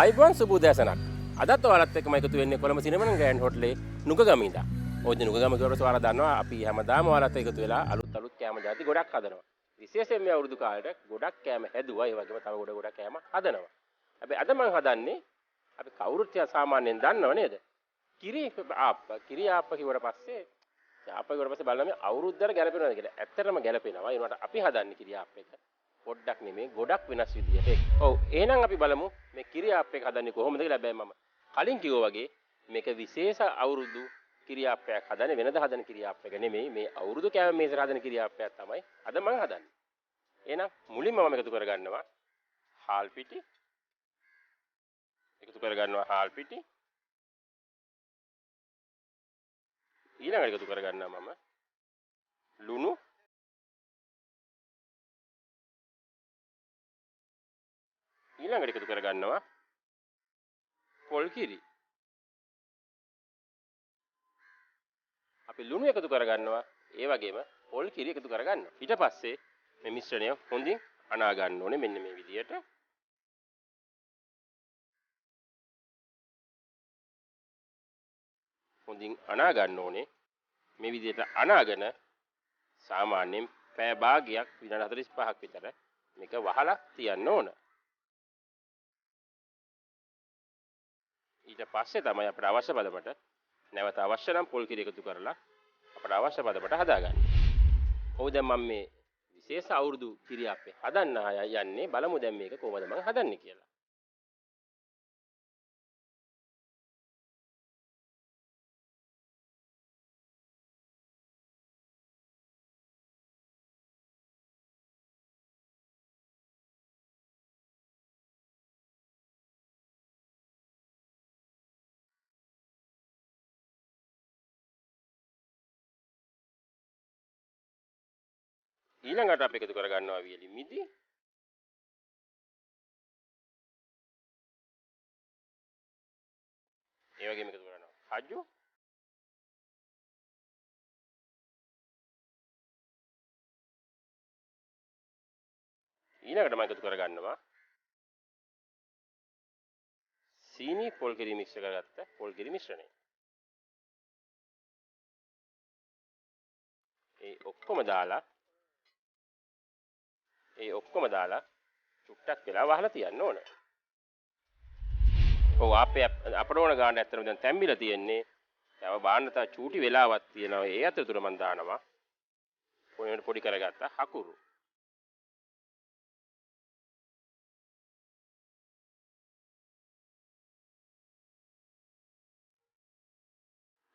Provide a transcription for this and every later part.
ආයිබෝන් සුබ උදෑසනක්. අදත් ඔයාලත් එක්කම එකතු වෙන්නේ කොළඹ සිනමන් ග්‍රෑන්ඩ් හෝටලේ නුගගම ඉඳන්. ඔය නුගගම කියවරස ඔයාලා දන්නවා අපි හැමදාම ඔයාලත් එකතු වෙලා අලුත් කෑම ಜಾති ගොඩක් හදනවා. විශේෂයෙන් මේ අවුරුදු කාලේට ගොඩක් කෑම හැදුවා. ඒ වගේම තව ගොඩක් කෑම හදනවා. හැබැයි අද මම හදන්නේ අපි කවුරුත් සාමාන්‍යයෙන් දන්නව නේද? කිරි ආප්ප කිව්වට පස්සේ බලන්න මේ අවුරුද්දට ගැලපෙනවද කියලා. ඇත්තටම ගැලපෙනවා. ඒ වුණාට අපි හදන්නේ කිරි ආප් එක. පොඩ්ඩක් නෙමෙයි ගොඩක් වෙනස් විදියට. ඔව් එහෙනම් අපි බලමු මේ කිරි ආප් එක හදන්නේ කොහොමද කියලා. හැබැයි මම කලින් කිව්වා වගේ මේක විශේෂ අවුරුදු කිරි ආප් එකක් හදන්නේ වෙනද හදන කිරි ආප් එක නෙමෙයි. මේ අවුරුදු කෑම මේසෙට හදන කිරි ආප් එකක් තමයි අද මම හදන්නේ. එහෙනම් මුලින්ම මම එකතු කරගන්නවා හාල් පිටි. ඊළඟට එකතු කරගන්නවා මම ලුණු. ඊළඟට එකතු කරගන්නවා පොල් කිරි. අපි ලුණු එකතු කරගන්නවා ඒ වගේම පොල් කිරි එකතු කරගන්නවා. ඊට පස්සේ මේ මිශ්‍රණය හොඳින් අනා ගන්න ඕනේ මෙන්න මේ විදියට. හොඳින් අනා ගන්න ඕනේ. මේ විදියට අනාගෙන සාමාන්‍යයෙන් පැය භාගයක් විනාඩි 45ක් විතර මේක වහලා තියන්න ඕන. ඊට පස්සේ තමයි අපිට අවශ්‍ය පදමට නැවත අවශ්‍ය නම් පොල් කිරි එකතු කරලා අපිට අවශ්‍ය පදමට හදාගන්න. ඔව් දැන් මම මේ විශේෂ අවුරුදු කිරි අප්පේ හදන්න යන්නේ. බලමු දැන් මේක කොහොමද මම හදන්නේ කියලා. ඊළඟට අපි එකතු කරගන්නවා වියලි මිදි. ඒ වගේම එකතු කරනවා කජු. ඊළඟට මම එකතු කරගන්නවා සීනි පොල් කිරි මික්ස් කරගත්ත පොල් කිරි මිශ්‍රණය. ඒ ඔක්කොම දාලා චුට්ටක් වෙලා වහලා තියන්න ඕන. ඔව් අපේ අපට ඕන ගාන ඇත්තටම දැන් තැම්බිලා තියෙන්නේ. තව බාන්න තව චූටි වෙලාවක් තියෙනවා. ඒ අතරතුර මම දානවා පොඩි කරගත්ත හකුරු.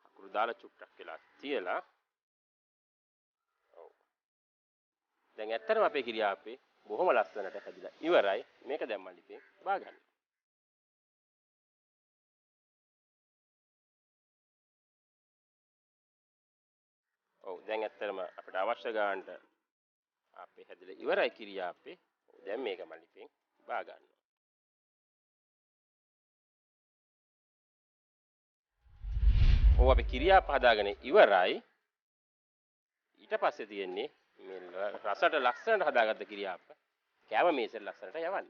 හකුරු දාලා චුට්ටක් වෙලා තියලා දැන් ඇත්තටම අපේ කිරි ආප්පේ බොහොම ලස්සනට හැදිලා ඉවරයි. මේක දැන් මම ලිපේ බාගන්න. ඔව් දැන් ඇත්තටම අපිට අවශ්‍ය ගානට ආප්පේ හැදිලා ඉවරයි කිරි ආප්පේ. දැන් මේක මම ලිපේ බාගන්න. ඔව් අපි කිරි ආප්ප හදාගෙන ඉවරයි. ඊට පස්සේ තියෙන්නේ මේ රසට ලස්සනට හදාගත්ත කිරි ආප්ප කෑම මේසෙට ලස්සනට යවන්න.